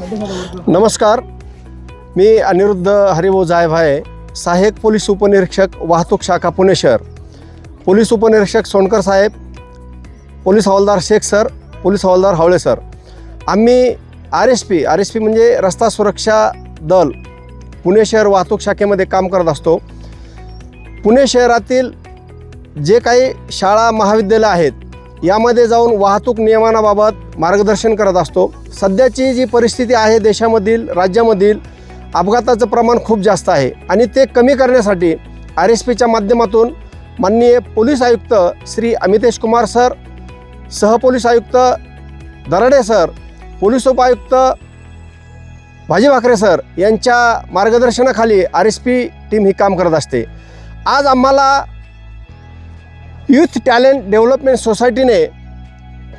नमस्कार, मी अनिरुद्ध हरिभाऊ जायभाये, सहाय्यक पोलीस उपनिरीक्षक वाहतूक शाखा पुणे शहर. पोलीस उपनिरीक्षक सोनकर साहेब, पोलीस हवालदार शेख सर, पोलीस हवालदार हावळे सर, आम्ही RSP म्हणजे रस्ता सुरक्षा दल पुणे शहर वाहतूक शाखेमध्ये काम करत असतो. पुणे शहरातील जे काही शाळा महाविद्यालय आहेत यामध्ये जाऊन वाहतूक नियमांबाबत मार्गदर्शन करत असतो. सध्याची जी परिस्थिती आहे देशामधील राज्यामधील अपघाताचं प्रमाण खूप जास्त आहे आणि ते कमी करण्यासाठी RSPच्या माध्यमातून माननीय पोलीस आयुक्त श्री अमितेश कुमार सर, सहपोलीस आयुक्त दराडे सर, पोलीस उपायुक्त भाजी भाकरे सर यांच्या मार्गदर्शनाखाली RSP टीम ही काम करत असते. आज आम्हाला यूथ टॅलेंट डेव्हलपमेंट सोसायटीने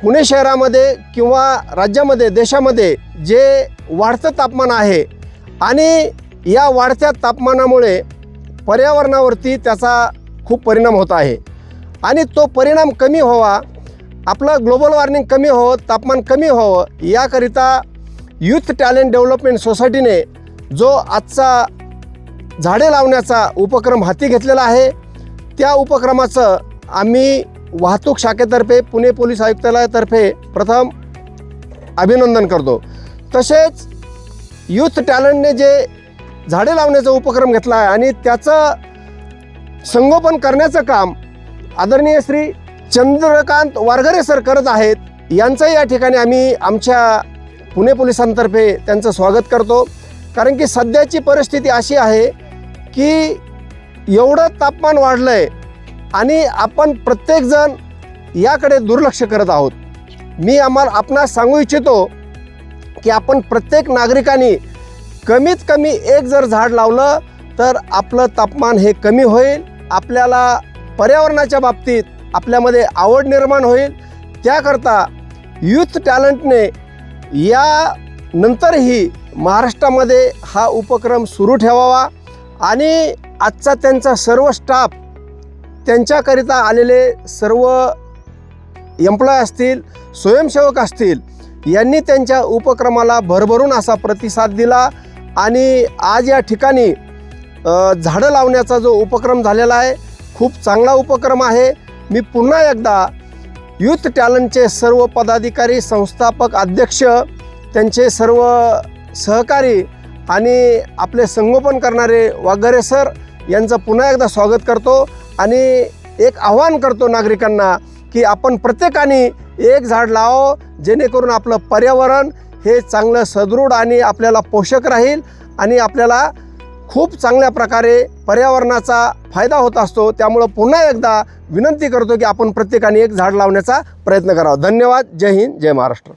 पुणे शहरामध्ये किंवा राज्यामध्ये देशामध्ये जे वाढतं तापमान आहे आणि या वाढत्या तापमानामुळे पर्यावरणावरती त्याचा खूप परिणाम होत आहे आणि तो परिणाम कमी व्हावा, आपलं ग्लोबल वॉर्मिंग कमी व्हावं, तापमान कमी व्हावं याकरिता यूथ टॅलेंट डेव्हलपमेंट सोसायटीने जो आजचा झाडे लावण्याचा उपक्रम हाती घेतलेला आहे त्या उपक्रमाचं आम्ही वाहतूक शाखेतर्फे पुणे पोलीस आयुक्तालयातर्फे प्रथम अभिनंदन करतो. तसेच यूथ टॅलेंटने जे झाडे लावण्याचा उपक्रम घेतला आहे आणि त्याचं संगोपन करण्याचं काम आदरणीय श्री चंद्रकांत वारघरे सर करत आहेत. यांचंही या ठिकाणी आम्ही आमच्या पुणे पोलिसांतर्फे त्यांचं स्वागत करतो. कारण की सध्याची परिस्थिती अशी आहे की एवढं तापमान वाढलं आहे आणि आपण प्रत्येकजण याकडे दुर्लक्ष करत आहोत. मी आपणास सांगू इच्छितो की आपण प्रत्येक नागरिकांनी कमीत कमी एक जर झाड लावलं तर आपलं तापमान हे कमी होईल. आपल्याला पर्यावरणाच्या बाबतीत आपल्यामध्ये आवड निर्माण होईल. त्याकरता यूथ टॅलेंटने या नंतरही महाराष्ट्रामध्ये हा उपक्रम सुरू ठेवावा आणि आजचा त्यांचा सर्व स्टाफ, त्यांच्याकरिता आलेले सर्व एम्प्लॉय असतील, स्वयंसेवक असतील, यांनी त्यांच्या उपक्रमाला भरभरून असा प्रतिसाद दिला आणि आज या ठिकाणी झाडं लावण्याचा जो उपक्रम झालेला आहे खूप चांगला उपक्रम आहे. मी पुन्हा एकदा यूथ टॅलेंटचे सर्व पदाधिकारी, संस्थापक, अध्यक्ष, त्यांचे सर्व सहकारी आणि आपले संगोपन करणारे वाघरे सर यांचं पुन्हा एकदा स्वागत करतो आणि एक आव्हान करतो नागरिकांना की आपण प्रत्येकाने एक झाड लावो जेणेकरून आपलं पर्यावरण हे चांगलं सदृढ आणि आपल्याला पोषक राहील आणि आपल्याला खूप चांगल्या प्रकारे पर्यावरणाचा फायदा होत असतो. त्यामुळं पुन्हा एकदा विनंती करतो की आपण प्रत्येकाने एक झाड लावण्याचा प्रयत्न करावा. धन्यवाद. जय हिंद, जय महाराष्ट्र.